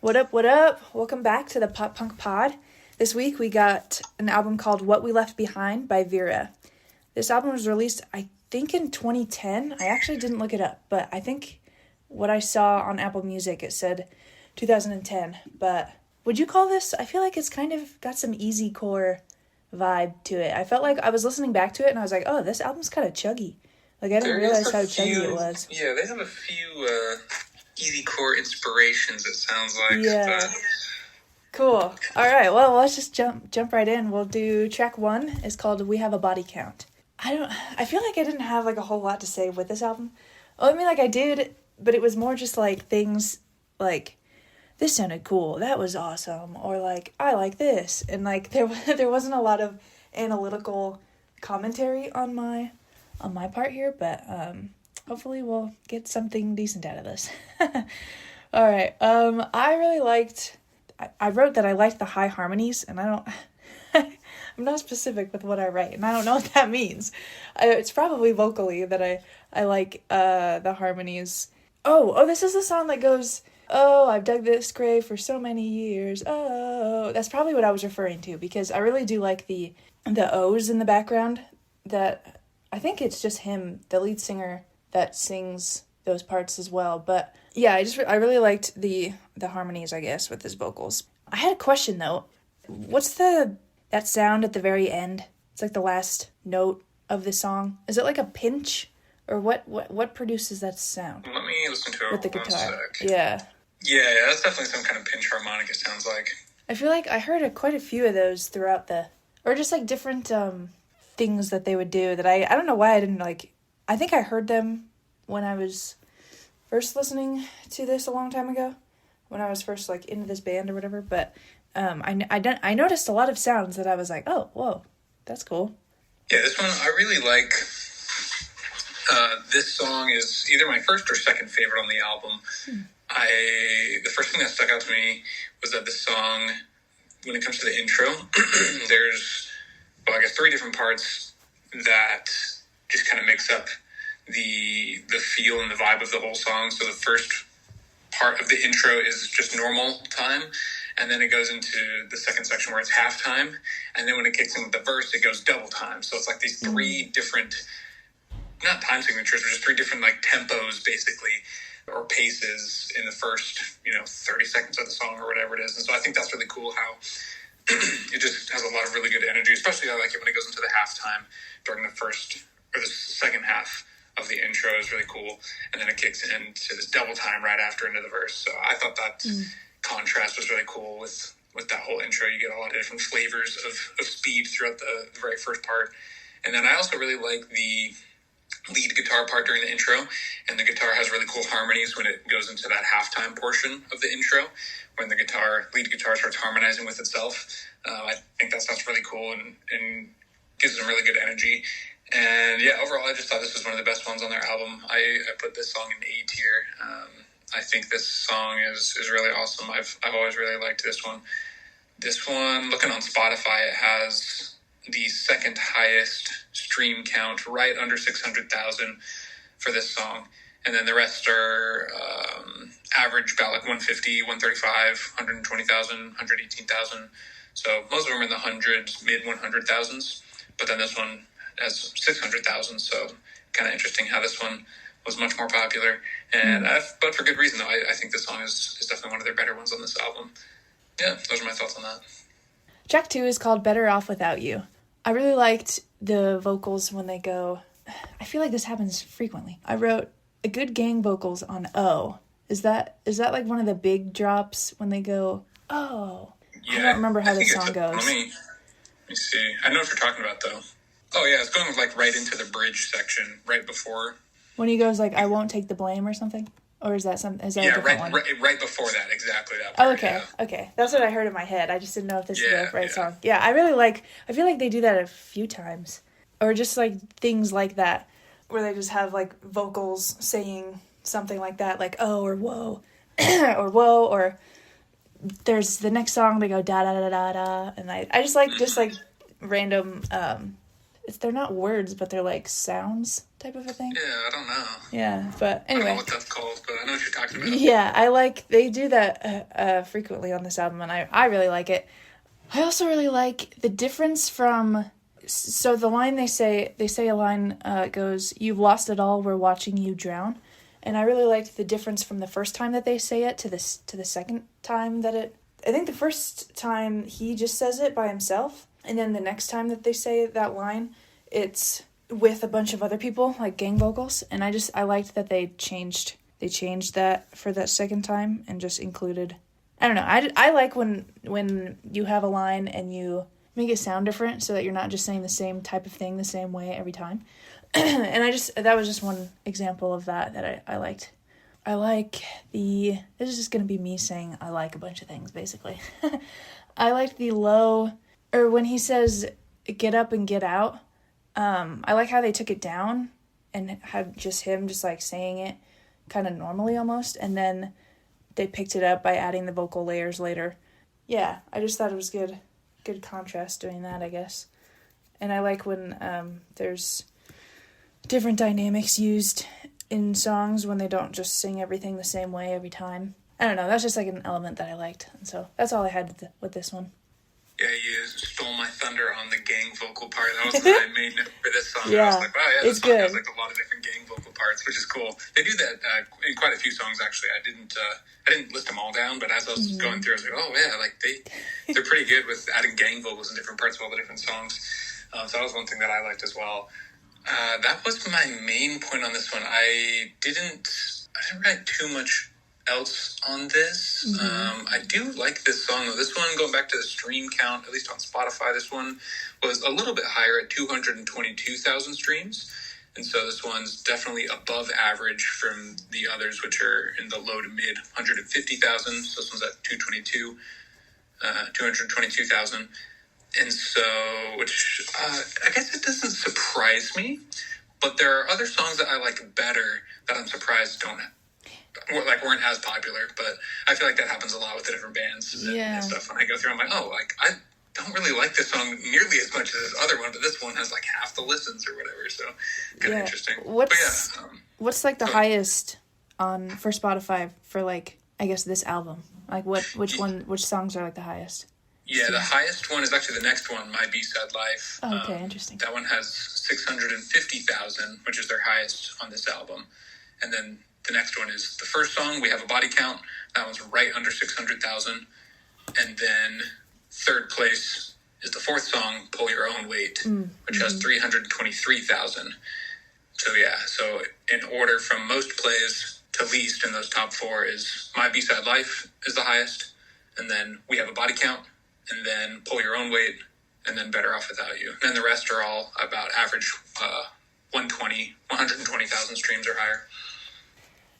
What up, what up? Welcome back to the Pop Punk Pod. This week we got an album called What We Left Behind by Veara. This album was released, I think, in 2010. I actually didn't look it up, but I think what I saw on Apple Music, it said 2010. But would you call this, I feel like it's kind of got some easy core vibe to it. I felt like I was listening back to it and I was like, oh, this album's kind of chuggy. Like, I didn't realize how chuggy it was. Yeah, they have a few easy core inspirations, it sounds like. Yeah. But... Cool. All right, well, let's just jump right in. We'll do track 1. It's called We Have a Body Count. I feel like I didn't have, like, a whole lot to say with this album. Well, I mean, like, I did, but it was more just, like, things, like, this sounded cool, that was awesome, or, like, I like this. And, like, there wasn't a lot of analytical commentary on my part here, but hopefully we'll get something decent out of this. All right. I really liked... I wrote that I liked the high harmonies, and I'm not specific with what I write, and I don't know what that means. It's probably vocally that I like the harmonies. Oh, this is the song that goes, oh, I've dug this grave for so many years. Oh, that's probably what I was referring to, because I really do like the O's in the background. That I think it's just him, the lead singer, that sings those parts as well. But yeah, I really liked the harmonies, I guess, with his vocals. I had a question though. What's that sound at the very end? It's like the last note of the song. Is it like a pinch, or what produces that sound? Let me listen to it with the guitar. Sec. Yeah, that's definitely some kind of pinch harmonic, it sounds like. I feel like I heard quite a few of those throughout or just like different things that they would do that I don't know why I didn't like. I think I heard them when I was first listening to this a long time ago, when I was first like into this band or whatever, but I noticed a lot of sounds that I was like, oh, whoa, that's cool. Yeah, this one, I really like. This song is either my first or second favorite on the album. The first thing that stuck out to me was that this song, when it comes to the intro, there's, I guess 3 different parts that just kind of mix up the feel and the vibe of the whole song. So the first part of the intro is just normal time, and then it goes into the second section where it's halftime, and then when it kicks in with the verse, it goes double time. So it's like these 3 different, not time signatures, but just 3 different like tempos basically, or paces in the first 30 seconds of the song or whatever it is. And so I think that's really cool how it just has a lot of really good energy, especially I like it when it goes into the halftime during the first or the second half of the intro is really cool, and then it kicks into this double time right after into the verse. So I thought that contrast was really cool with that whole intro. You get a lot of different flavors of speed throughout the very first part. And then I also really like the lead guitar part during the intro, and the guitar has really cool harmonies when it goes into that halftime portion of the intro, when the lead guitar starts harmonizing with itself. I think that sounds really cool and gives them really good energy. And yeah, overall, I just thought this was one of the best ones on their album. I put this song in A tier. I think this song is really awesome. I've always really liked this one. This one, looking on Spotify, it has the second highest stream count, right under 600,000 for this song. And then the rest are average about like 150, 135, 120,000, 118,000. So most of them are in the hundreds, mid 100,000s. But then this one has 600,000, so kind of interesting how this one was much more popular. And but for good reason, though. I think this song is definitely one of their better ones on this album. Yeah, those are my thoughts on that. Track 2 is called Better Off Without You. I really liked the vocals when they go... I feel like this happens frequently. I wrote a good gang vocals on O. Is that like one of the big drops when they go, oh? Yeah, I don't remember how the song goes. Let me see. I know what you're talking about, though. Oh, yeah, it's going like right into the bridge section, right before. When he goes like, I won't take the blame or something? Or is that something? Is that a different one? Right before that, exactly that part. Oh, okay, yeah. Okay. That's what I heard in my head. I just didn't know if this is the right song. Yeah, I feel like they do that a few times. Or just like things like that, where they just have like vocals saying something like that, like, oh, or whoa, or whoa, or there's the next song, they go da da da da da, and I just like random they're not words, but they're like sounds type of a thing. Yeah, I don't know. Yeah, but anyway. I don't know what that's called, but I know what you're talking about. Yeah, they do that frequently on this album, and I really like it. I also really like the difference from, so the line they say a line goes, "You've lost it all, we're watching you drown." And I really liked the difference from the first time that they say it to the second time that it, I think the first time he just says it by himself, and then the next time that they say that line, it's with a bunch of other people, like gang vocals, and I liked that they changed that for that second time and just included, I don't know, I like when you have a line and you make it sound different so that you're not just saying the same type of thing the same way every time. And that was just one example of that I liked. I like this is just going to be me saying I like a bunch of things, basically. I like the low, or when he says, "Get up and get out," I like how they took it down and had just him just like saying it kind of normally almost, and then they picked it up by adding the vocal layers later. Yeah, I just thought it was good contrast doing that, I guess. And I like when there's different dynamics used in songs when they don't just sing everything the same way every time. I don't know, that's just like an element that I liked, and so that's all I had with this one. Yeah, you stole my thunder on the gang vocal part. That was my main note for this song. Yeah, I was like, wow, yeah, this it's song good. has like a lot of different gang vocal parts, which is cool. They do that in quite a few songs, actually. I didn't list them all down, but as I was going through, I was like, oh yeah, like they're pretty good with adding gang vocals in different parts of all the different songs. So that was one thing that I liked as well. That was my main point on this one. I didn't write too much else on this. I do like this song though. This one, going back to the stream count, at least on Spotify, this one was a little bit higher at 222,000 streams. And so this one's definitely above average from the others, which are in the low to mid 150,000. So this one's at 222,000. And so, which I guess it doesn't surprise me, but there are other songs that I like better that I'm surprised weren't as popular. But I feel like that happens a lot with the different bands and stuff. When I go through, I'm like, oh, like I don't really like this song nearly as much as this other one, but this one has like half the listens or whatever. So kind of interesting. What's like the highest for Spotify for like, I guess, this album? Like which songs are like the highest? Yeah, the highest one is actually the next one, My B-Side Life. Oh, okay, interesting. That one has 650,000, which is their highest on this album. And then the next one is the first song, We Have a Body Count. That one's right under 600,000. And then third place is the fourth song, Pull Your Own Weight, which has 323,000. So yeah, so in order from most plays to least in those top four is My B-Side Life is the highest. And then We Have a Body Count. And then Pull Your Own Weight, and then Better Off Without You. And then the rest are all about average 120,000 streams or higher.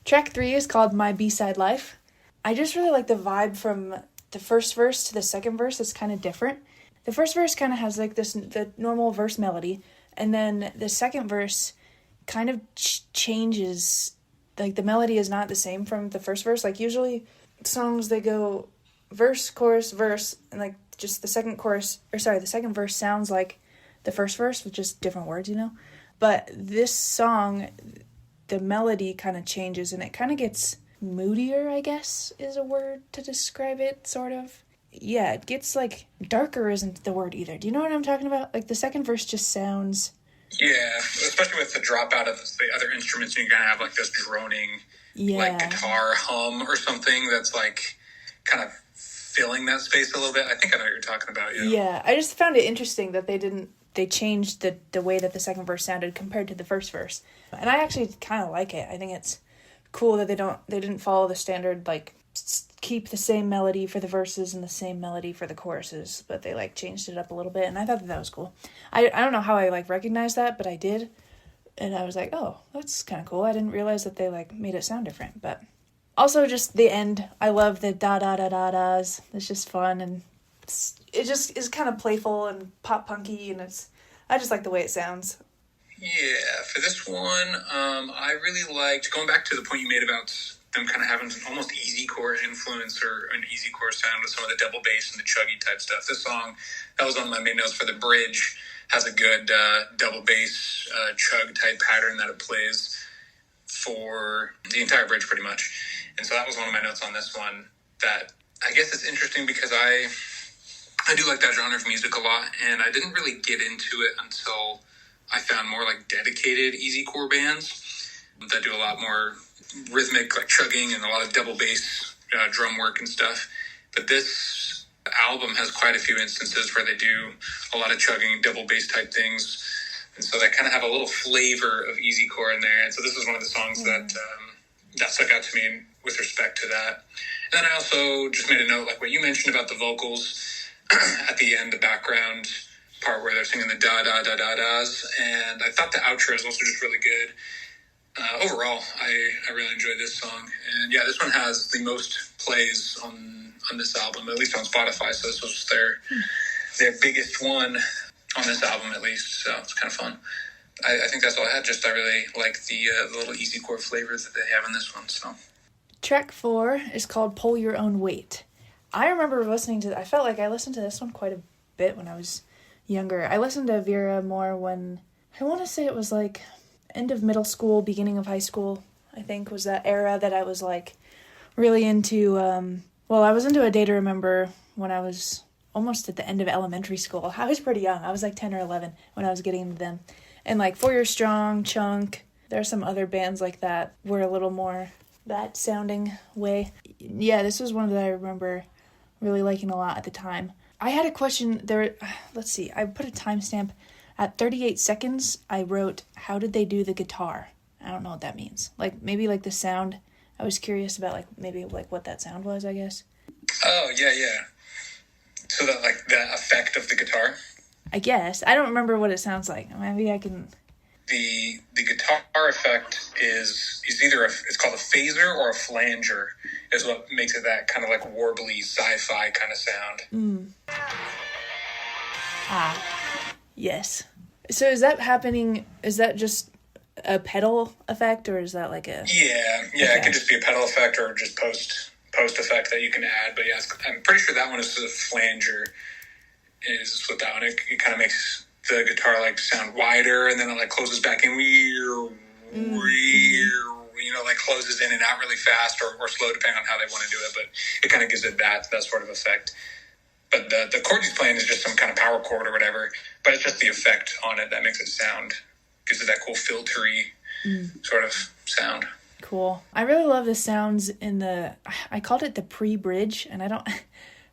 Track 3 is called My B-Side Life. I just really like the vibe from the first verse to the second verse. It's kind of different. The first verse kind of has like the normal verse melody, and then the second verse kind of changes. Like the melody is not the same from the first verse. Like usually songs, they go verse, chorus, verse, and like just the second verse sounds like the first verse with just different words, you know? But this song, the melody kind of changes and it kind of gets moodier, I guess, is a word to describe it, sort of. Yeah, it gets like darker isn't the word either. Do you know what I'm talking about? Like the second verse just sounds... Yeah, especially with the dropout of the other instruments, you kind of have like this droning like guitar hum or something that's like kind of filling that space a little bit. I think I know what you're talking about. Yeah, I just found it interesting that they changed the way that the second verse sounded compared to the first verse. And I actually kind of like it. I think it's cool that they didn't follow the standard, like keep the same melody for the verses and the same melody for the choruses, but they like changed it up a little bit, and I thought that was cool. I don't know how I like recognized that, but I did. And I was like, oh, that's kind of cool. I didn't realize that they like made it sound different, but also, just the end. I love the da-da-da-da-das. It's just fun, and it just is kind of playful and pop-punky, and I just like the way it sounds. Yeah, for this one, I really liked, going back to the point you made about them kind of having an almost easy chord influence or an easy chord sound with some of the double bass and the chuggy type stuff. This song, that was one of my main notes for the bridge. has a good double bass chug type pattern that it plays for the entire bridge pretty much. And so that was one of my notes on this one, that I guess it's interesting because I do like that genre of music a lot, and I didn't really get into it until I found more like dedicated easy core bands that do a lot more rhythmic, like chugging, and a lot of double bass drum work and stuff. But this album has quite a few instances where they do a lot of chugging, double bass type things, and so they kind of have a little flavor of easy core in there. And so this was one of the songs that stuck out to me with respect to that. And then I also just made a note, like what you mentioned about the vocals at the end, the background part where they're singing the da-da-da-da-das, and I thought the outro is also just really good. Overall, I really enjoyed this song, and yeah, this one has the most plays on this album, at least on Spotify, so this was their biggest one on this album, at least, so it's kind of fun. I think that's all I had. Just I really like the little easy core flavors that they have in this one. So track 4 is called Pull Your Own Weight. I remember I felt like I listened to this one quite a bit when I was younger. I listened to Veara more when, I want to say it was like end of middle school, beginning of high school, I think was that era that I was like really into, I was into A Day to Remember when I was almost at the end of elementary school. I was pretty young. I was like 10 or 11 when I was getting into them. And like 4 Year Strong, Chunk, there are some other bands like that were a little more that sounding way. Yeah, this was one that I remember really liking a lot at the time. I had a question there. Let's see. I put a timestamp at 38 seconds. I wrote, how did they do the guitar? I don't know what that means. Like maybe like the sound. I was curious about like maybe like what that sound was, I guess. Oh, yeah. So that like the effect of the guitar? I guess. I don't remember what it sounds like. Maybe I can... The guitar effect is either it's called a phaser or a flanger is what makes it that kind of like warbly sci-fi kind of sound. Yes. So is that happening? Is that just a pedal effect, or is that like a? Yeah. Okay. It could just be a pedal effect or just post effect that you can add. But yeah, I'm pretty sure that one is a flanger. Is what that one? It kind of makes the guitar like sound wider, and then it like closes back in, like closes in and out really fast or slow depending on how they want to do it, but it kind of gives it that sort of effect. But the chord he's playing is just some kind of power chord or whatever, but it's just the effect on it that makes it sound, gives it that cool filtery sort of sound. Cool. I really love the sounds in I called it the pre-bridge, and I don't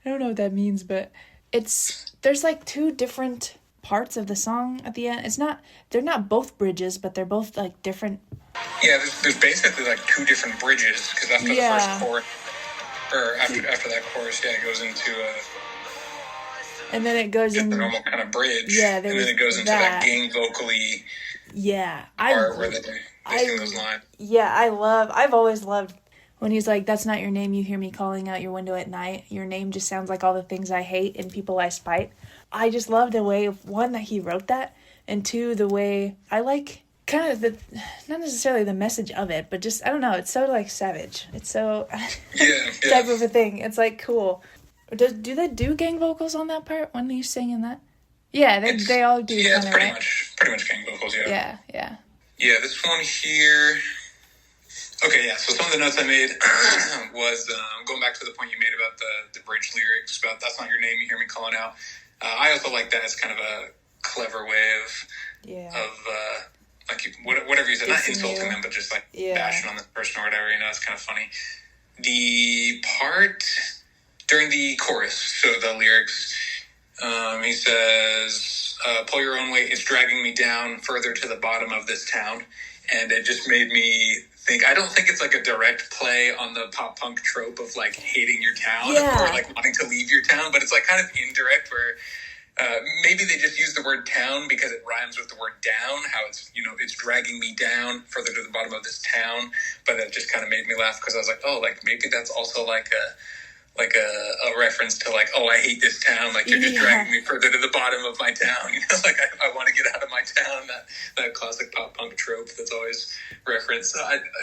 know what that means, but there's like 2 different parts of the song at the end. They're not both bridges, but they're both like different. Yeah, there's basically like 2 different bridges, because after the first chorus, or after that chorus, it goes into and then it goes just the normal kind of bridge. Yeah, and then it goes into that gang vocally. Yeah, part where they sing those lines. Yeah, I've always loved when he's like, "That's not your name. You hear me calling out your window at night. Your name just sounds like all the things I hate and people I spite." I just love the way, one, that he wrote that, and 2, the way I like kind of not necessarily the message of it, but just, I don't know, it's so like savage. It's so type of a thing. It's like cool. Do they do gang vocals on that part when he's singing that? Yeah, they all do. Yeah, it's pretty much gang vocals. Yeah. Yeah, this one here. Okay, yeah. So some of the notes I made was going back to the point you made about the bridge lyrics about "That's not your name. You hear me calling out." I also like that as kind of a clever way of like whatever you said, not insulting them, but just like bashing on this person or whatever. It's kind of funny. The part during the chorus, so the lyrics, he says, "Pull your own weight. It's dragging me down further to the bottom of this town," and it just made me think. I don't think it's like a direct play on the pop punk trope of like hating your town or like wanting to leave your town, but it's like kind of indirect where maybe they just use the word town because it rhymes with the word down, how it's, it's dragging me down further to the bottom of this town. But that just kind of made me laugh because I was like, oh, like maybe that's also like a reference to like, oh, I hate this town. Like you're just dragging me further to the bottom of my town. Like I want to get out of my town. That classic pop punk trope that's always referenced.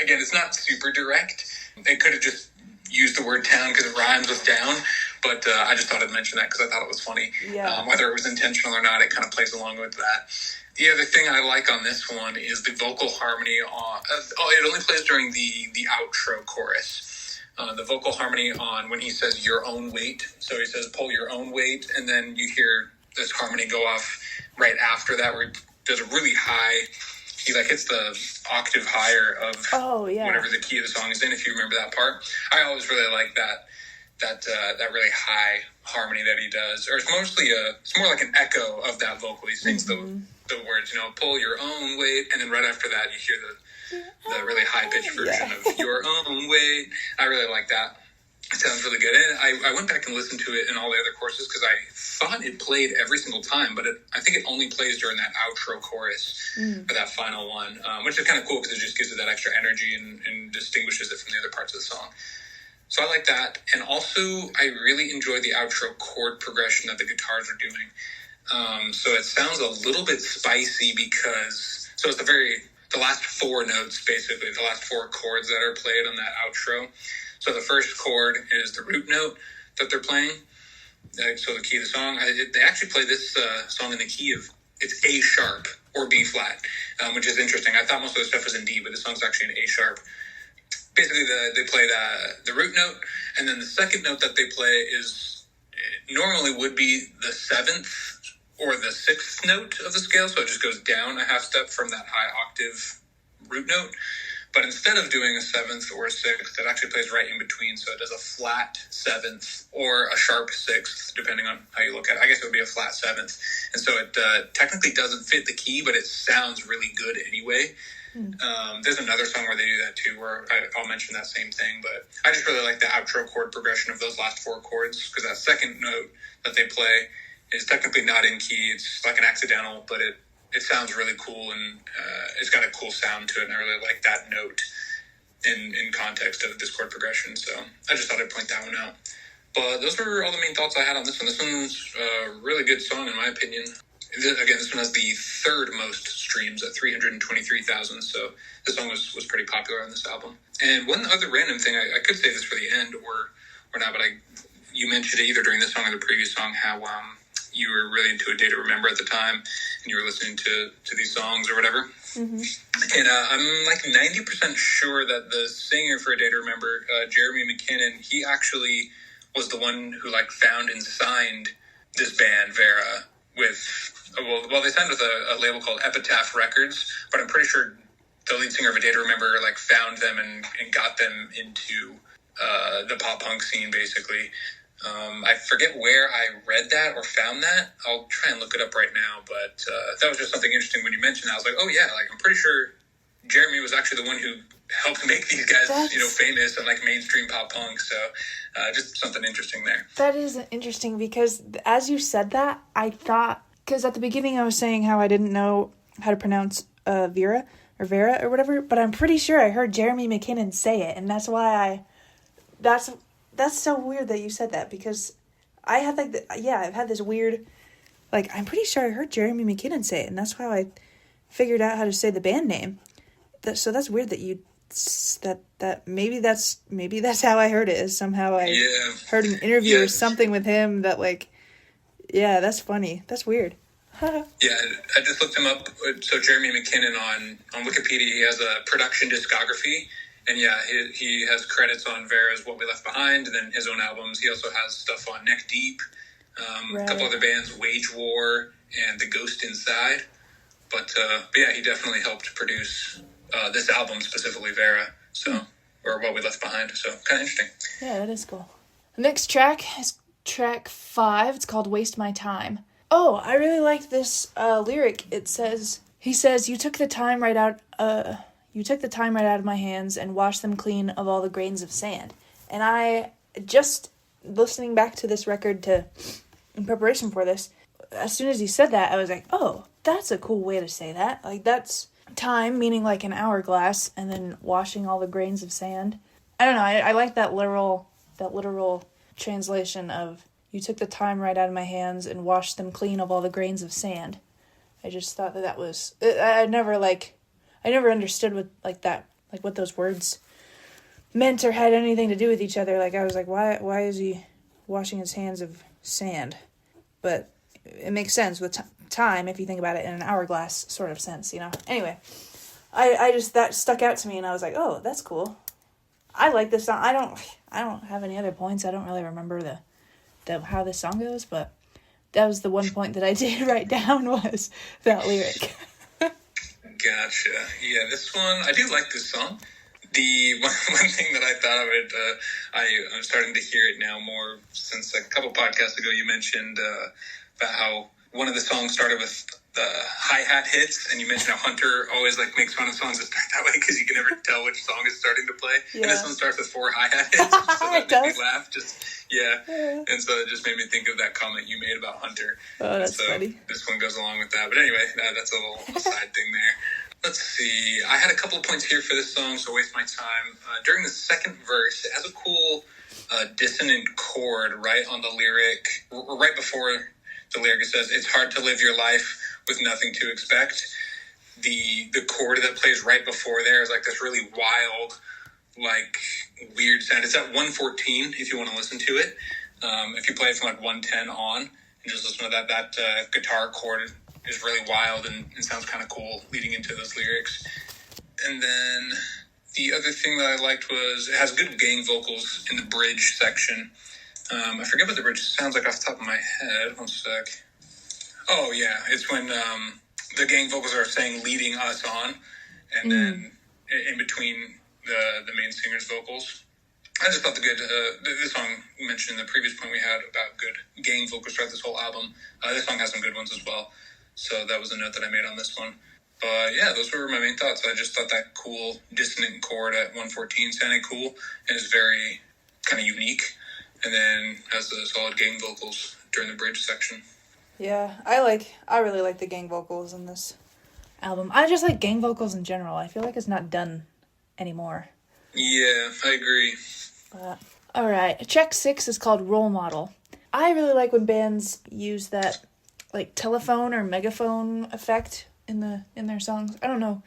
Again, it's not super direct. They could have just used the word town because it rhymes with down, But I just thought I'd mention that because I thought it was funny. Yeah. Whether it was intentional or not, it kind of plays along with that. The other thing I like on this one is the vocal harmony on. It only plays during the outro chorus. The vocal harmony on when he says your own weight. So he says pull your own weight, and then you hear this harmony go off right after that, where he does a really high. He like hits the octave higher of whatever the key of the song is in. If you remember that part, I always really like that really high harmony that he does. Or it's more like an echo of that vocal. He sings the words, pull your own weight, and then right after that you hear the really high pitched version of your own weight. I really like that. It sounds really good. And I went back and listened to it in all the other courses because I thought it played every single time, but I think it only plays during that outro chorus or that final one, which is kind of cool because it just gives it that extra energy and distinguishes it from the other parts of the song. So I like that. And also, I really enjoy the outro chord progression that the guitars are doing. So it sounds a little bit spicy because, so it's the last four notes, basically, the last four chords that are played on that outro. So the first chord is the root note that they're playing. So the key of the song, they actually play this song in the key of, it's A sharp or B flat, which is interesting. I thought most of the stuff was in D, but the song's actually in A sharp. Basically, they play the root note, and then the second note that they play is normally would be the seventh or the sixth note of the scale, so it just goes down a half step from that high octave root note. But instead of doing a seventh or a sixth, it actually plays right in between, so it does a flat seventh or a sharp sixth, depending on how you look at it. I guess it would be a flat seventh. And so it technically doesn't fit the key, but it sounds really good anyway. There's another song where they do that too, where I'll mention that same thing, but I just really like the outro chord progression of those last four chords, because that second note that they play is technically not in key. It's like an accidental, but it sounds really cool, and it's got a cool sound to it, and I really like that note in context of this chord progression, so I just thought I'd point that one out. But those were all the main thoughts I had on this one. This one's a really good song, in my opinion. Again, this one has the third most streams at 323,000, so this song was pretty popular on this album. And one other random thing, I could say this for the end or not, but you mentioned it either during this song or the previous song, how you were really into A Day to Remember at the time, and you were listening to these songs or whatever. Mm-hmm. And I'm like 90% sure that the singer for A Day to Remember, Jeremy McKinnon, he actually was the one who found and signed this band, Veara, with... Well, they signed with a label called Epitaph Records, but I'm pretty sure the lead singer of A Day to Remember found them and got them into the pop punk scene, basically. I forget where I read that or found that. I'll try and look it up right now, but that was just something interesting when you mentioned that. I was like, oh yeah, I'm pretty sure Jeremy was actually the one who helped make these guys, famous and mainstream pop punk. So just something interesting there. That is interesting because as you said that, I thought, because at the beginning I was saying how I didn't know how to pronounce Veara or whatever, but I'm pretty sure I heard Jeremy McKinnon say it, and that's why that's so weird that you said that, because I had I've had this weird, I'm pretty sure I heard Jeremy McKinnon say it, and that's how I figured out how to say the band name. So that's weird that you that maybe that's how I heard it, is somehow I heard an interview or something with him that that's funny. That's weird. Yeah, I just looked him up. So Jeremy McKinnon on Wikipedia, he has a production discography, and he has credits on Veara's What We Left Behind, and then his own albums. He also has stuff on Neck Deep, a couple other bands, Wage War, and The Ghost Inside. But he definitely helped produce this album, specifically Veara, or What We Left Behind. So kind of interesting. Yeah, that is cool. The next track is track 5. It's called Waste My Time. Oh, I really like this lyric. He says, you took the time right out of my hands and washed them clean of all the grains of sand. And I just, listening back to this record in preparation for this, as soon as he said that, I was like, oh, that's a cool way to say that. That's time, meaning an hourglass, and then washing all the grains of sand. I don't know, I like that literal translation of, you took the time right out of my hands and washed them clean of all the grains of sand. I just thought that was... I never understood what those words meant or had anything to do with each other. I was like, why is he washing his hands of sand. But it makes sense with time if you think about it in an hourglass sort of sense, Anyway, I just, that stuck out to me and I was like, oh, that's cool. I like this song. I don't have any other points. I don't really remember the how this song goes, but that was the one point that I did write down was that lyric. Gotcha. Yeah, this one, I do like this song. The one thing that I thought of it, I'm starting to hear it now more since a couple podcasts ago you mentioned about how one of the songs started with the hi-hat hits, and you mentioned how Hunter always makes fun of songs that start that way because you can never tell which song is starting to play. Yeah. And this one starts with 4 hi-hat hits, so that made me laugh. Yeah. And so it just made me think of that comment you made about Hunter. Oh, that's funny. This one goes along with that. But anyway, that's a little side thing there. Let's see. I had a couple of points here for this song, so waste my time. During the second verse, it has a cool dissonant chord right on the lyric, right before the lyric. It says, "It's hard to live your life with nothing to expect." The chord that plays right before there is this really wild, weird sound. It's at 114 if you want to listen to it. If you play it from 110 on and just listen to that guitar chord is really wild and sounds kind of cool leading into those lyrics. And then the other thing that I liked was it has good gang vocals in the bridge section. I forget what the bridge sounds like off the top of my head. One sec. Oh, yeah. It's when the gang vocals are saying leading us on, and then in between the main singer's vocals. I just thought this song mentioned the previous point we had about good gang vocals throughout this whole album. This song has some good ones as well. So that was a note that I made on this one. But yeah, those were my main thoughts. I just thought that cool dissonant chord at 114 sounded cool and is very kind of unique. And then has the solid gang vocals during the bridge section. Yeah, I really like the gang vocals in this album. I just like gang vocals in general. I feel like it's not done anymore. Yeah, I agree. All right, track 6 is called Role Model. I really like when bands use that telephone or megaphone effect in their songs. I don't know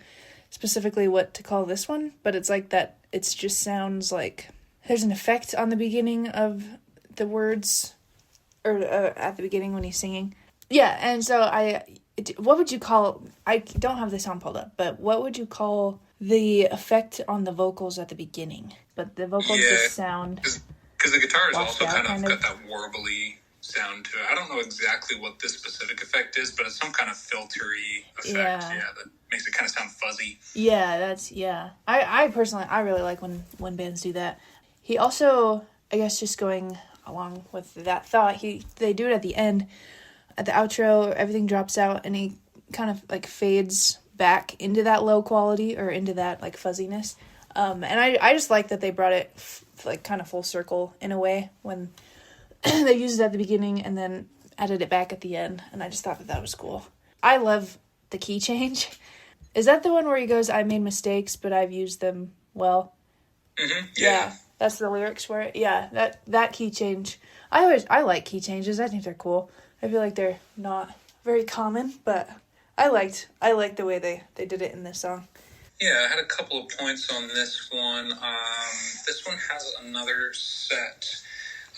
specifically what to call this one, but it's like that. It just sounds like there's an effect on the beginning of the words, or at the beginning when he's singing. Yeah, and so what would you call? I don't have the sound pulled up, but what would you call the effect on the vocals at the beginning? But the vocals just sound because the guitar is also kind of got that warbly sound to it. I don't know exactly what this specific effect is, but it's some kind of filtery effect. Yeah, that makes it kind of sound fuzzy. Yeah, I personally, I really like when bands do that. He also, I guess just going along with that thought, they do it at the end, at the outro, everything drops out, and he kind of fades back into that low quality, or into that fuzziness. And I just like that they brought it kind of full circle in a way when they used it at the beginning and then added it back at the end, and I just thought that was cool. I love the key change. Is that the one where he goes, "I made mistakes, but I've used them well"? Mm-hmm. Yeah. That's the lyrics for it. Yeah, that key change. I like key changes. I think they're cool. I feel like they're not very common, but I liked the way they did it in this song. Yeah, I had a couple of points on this one. This one has another set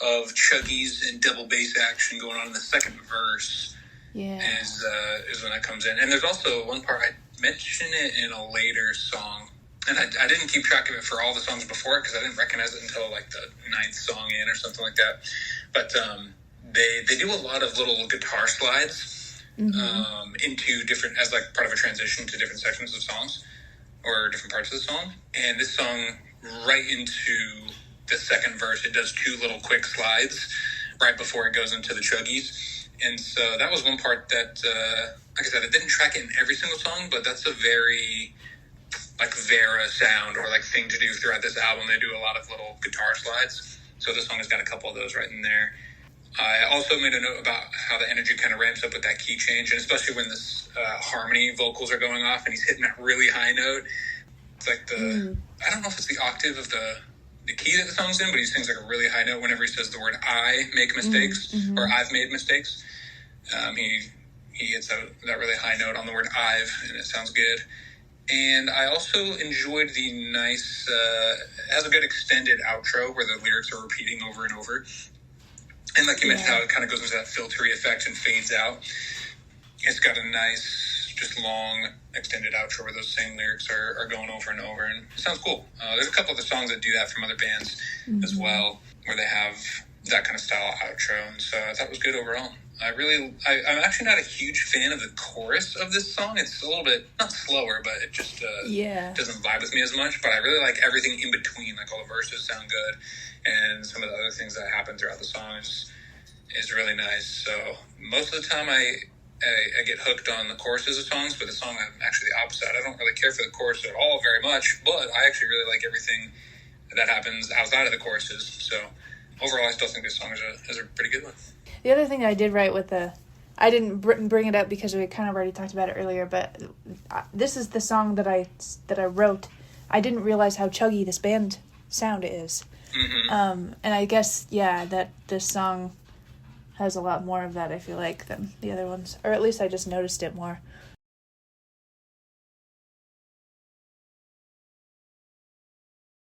of chuggies and double bass action going on in the second verse. Yeah, is when that comes in. And there's also one part, I mentioned it in a later song, and I didn't keep track of it for all the songs before it because I didn't recognize it until the 9th song in or something like that. But they do a lot of little guitar slides into different, as part of a transition to different sections of songs or different parts of the song. And this song, right into the second verse, it does 2 little quick slides right before it goes into the chuggies. And so that was one part that, like I said, I didn't track it in every single song, but that's a very Veara sound or thing to do throughout this album. They do a lot of little guitar slides. So this song has got a couple of those right in there. I also made a note about how the energy kind of ramps up with that key change, and especially when this harmony vocals are going off and he's hitting that really high note. It's I don't know if it's the octave of the key that the song's in, but he sings a really high note whenever he says the word "I make mistakes" or "I've made mistakes." He hits that really high note on the word "I've," and it sounds good. And I also enjoyed the nice, it has a good extended outro where the lyrics are repeating over and over. And like you mentioned, how it kind of goes into that filtery effect and fades out. It's got a nice, just long, extended outro where those same lyrics are going over and over, and it sounds cool. There's a couple of the songs that do that from other bands as well, where they have that kind of style outro, and so I thought it was good overall. I'm actually not a huge fan of the chorus of this song. It's a little bit, not slower, but it just doesn't vibe with me as much, but I really like everything in between. Like all the verses sound good, and some of the other things that happen throughout the song is really nice. So most of the time I get hooked on the choruses of songs, but the song I'm actually the opposite. I don't really care for the chorus at all very much, but I actually really like everything that happens outside of the choruses. So overall, I still think this song is a pretty good one. The other thing I did write with I didn't bring it up because we kind of already talked about it earlier, but this is the song that I wrote. I didn't realize how chuggy this band sound is. Mm-hmm. And I guess, that this song has a lot more of that, I feel like, than the other ones. Or at least I just noticed it more.